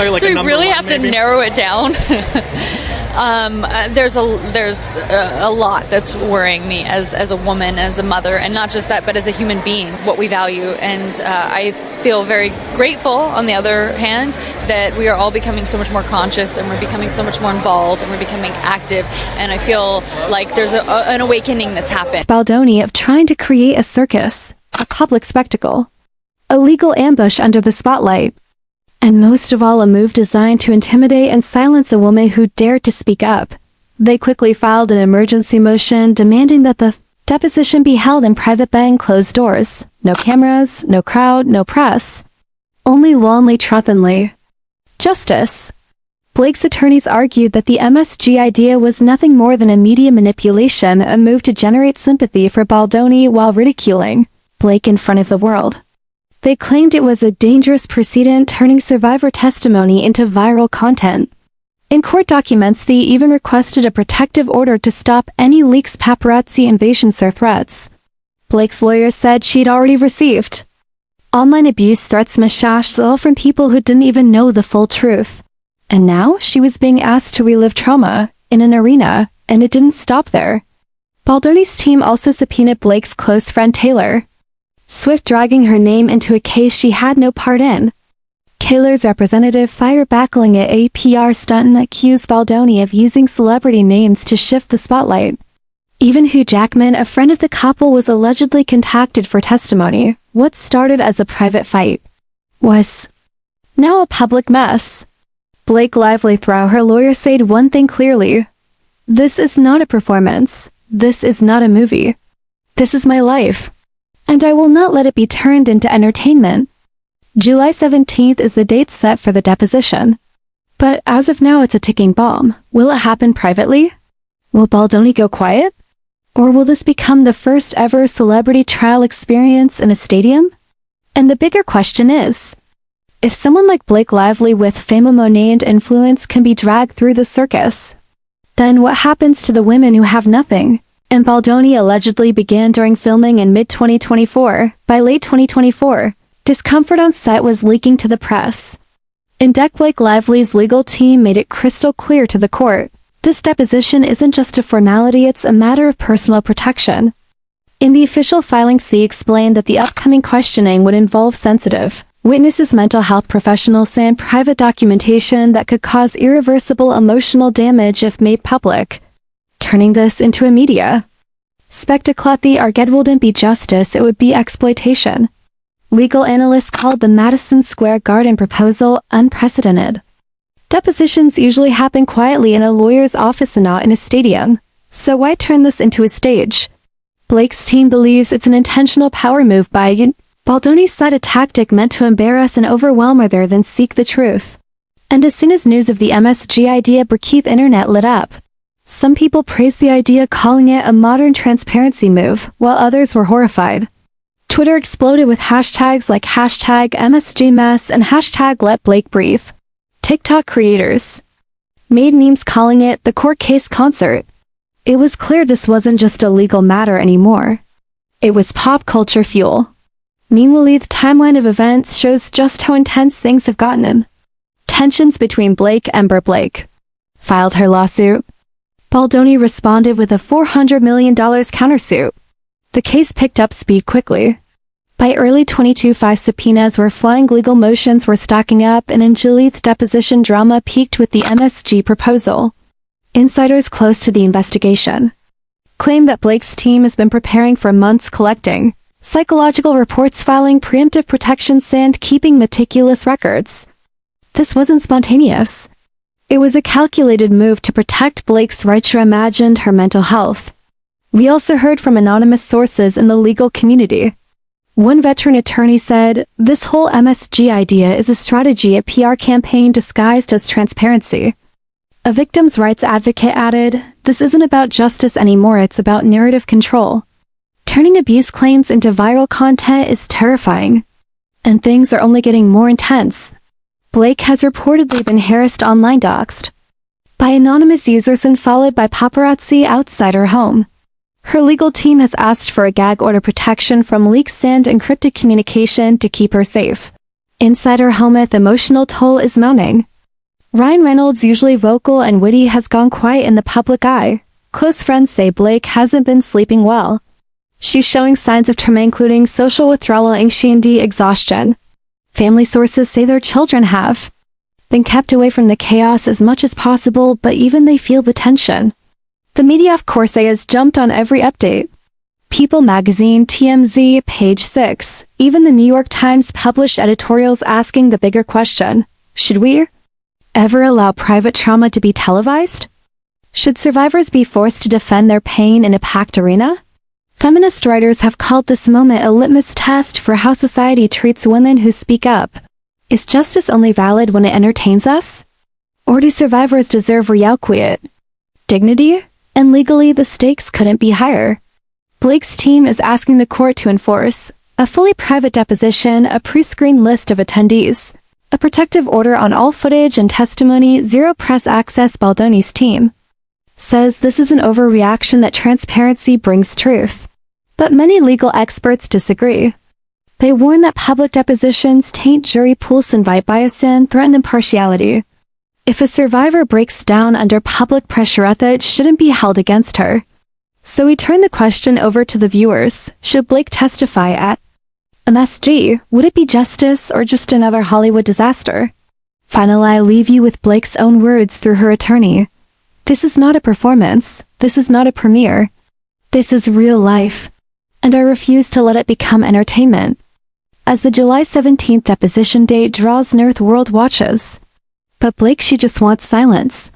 Like Do we really have to narrow it down? There's a lot that's worrying me as a woman, as a mother, and not just that, but as a human being, what we value. And I feel very grateful, on the other hand, that we are all becoming so much more conscious, and we're becoming so much more involved, and we're becoming active. And I feel like there's an awakening that's happened. Baldoni of trying to create a circus, a public spectacle, a legal ambush under the spotlight, and most of all a move designed to intimidate and silence a woman who dared to speak up. They quickly filed an emergency motion demanding that the deposition be held in private behind closed doors. No cameras, no crowd, no press. Only Lonely Trothenley. Justice. Blake's attorneys argued that the MSG idea was nothing more than a media manipulation, a move to generate sympathy for Baldoni while ridiculing Blake in front of the world. They claimed it was a dangerous precedent, turning survivor testimony into viral content. In court documents, they even requested a protective order to stop any leaks, paparazzi invasions, or threats. Blake's lawyer said she'd already received online abuse threats, messages, all from people who didn't even know the full truth. And now she was being asked to relive trauma in an arena, and it didn't stop there. Baldoni's team also subpoenaed Blake's close friend Taylor Swift, dragging her name into a case she had no part in. Taylor's representative fired back, calling it a PR stunt, and accused Baldoni of using celebrity names to shift the spotlight. Even Hugh Jackman, a friend of the couple, was allegedly contacted for testimony. What started as a private fight was now a public mess. Blake Lively, through her lawyer, said one thing clearly: "This is not a performance. This is not a movie. This is my life. And I will not let it be turned into entertainment." July 17th is the date set for the deposition. But as of now, it's a ticking bomb. Will it happen privately? Will Baldoni go quiet? Or will this become the first ever celebrity trial experience in a stadium? And the bigger question is, if someone like Blake Lively with fame, money, and influence can be dragged through the circus, then what happens to the women who have nothing? And Baldoni allegedly began during filming in mid-2024. By late 2024, discomfort on set was leaking to the press. In deck, Blake Lively's legal team made it crystal clear to the court: this deposition isn't just a formality, it's a matter of personal protection. In the official filings, they explained that the upcoming questioning would involve sensitive witnesses, mental health professionals, and private documentation that could cause irreversible emotional damage if made public, turning this into a media spectacle. The argument wouldn't be justice, it would be exploitation. Legal analysts called the Madison Square Garden proposal unprecedented. Depositions usually happen quietly in a lawyer's office and not in a stadium. So why turn this into a stage? Blake's team believes it's an intentional power move by Baldoni, said a tactic meant to embarrass and overwhelm rather than seek the truth. And as soon as news of the MSG idea broke, the internet lit up. Some people praised the idea, calling it a modern transparency move, while others were horrified. Twitter exploded with hashtags like #MSGmess and #LetBlakeBreathe. TikTok creators made memes calling it the court case concert. It was clear this wasn't just a legal matter anymore. It was pop culture fuel. Meanwhile, the timeline of events shows just how intense things have gotten. Tensions between Blake and Blake filed her lawsuit. Baldoni responded with a $400 million countersuit. The case picked up speed quickly. By early 2025, subpoenas were flying, legal motions were stacking up, and in July's deposition, drama peaked with the MSG proposal. Insiders close to the investigation claim that Blake's team has been preparing for months, collecting psychological reports, filing preemptive protections, and keeping meticulous records. This wasn't spontaneous. It was a calculated move to protect Blake's right to imagine her mental health. We also heard from anonymous sources in the legal community. One veteran attorney said, "This whole MSG idea is a strategy, a PR campaign disguised as transparency." A victims' rights advocate added, "This isn't about justice anymore, it's about narrative control." Turning abuse claims into viral content is terrifying. And things are only getting more intense. Blake has reportedly been harassed online, doxed by anonymous users, and followed by paparazzi outside her home. Her legal team has asked for a gag order protection from leaks and encrypted communication to keep her safe. Inside her home, the emotional toll is mounting. Ryan Reynolds, usually vocal and witty, has gone quiet in the public eye. Close friends say Blake hasn't been sleeping well. She's showing signs of trauma, including social withdrawal, anxiety, exhaustion. Family sources say their children have been kept away from the chaos as much as possible, but even they feel the tension. The media, of course, has jumped on every update. People magazine, TMZ, Page 6, even the New York Times published editorials asking the bigger question: should we ever allow private trauma to be televised? Should survivors be forced to defend their pain in a packed arena? Feminist writers have called this moment a litmus test for how society treats women who speak up. Is justice only valid when it entertains us? Or do survivors deserve requiet, dignity? And legally, the stakes couldn't be higher. Blake's team is asking the court to enforce a fully private deposition, a pre-screened list of attendees, a protective order on all footage and testimony, zero press access. Baldoni's team says this is an overreaction, that transparency brings truth. But many legal experts disagree. They warn that public depositions taint jury pools, invite bias, and threaten impartiality. If a survivor breaks down under public pressure, it shouldn't be held against her. So we turn the question over to the viewers. Should Blake testify at MSG? Would it be justice or just another Hollywood disaster? Finally, I leave you with Blake's own words through her attorney. This is not a performance. This is not a premiere. This is real life. And I refuse to let it become entertainment. As the July 17th deposition date draws near, the world watches. But Blake, she just wants silence.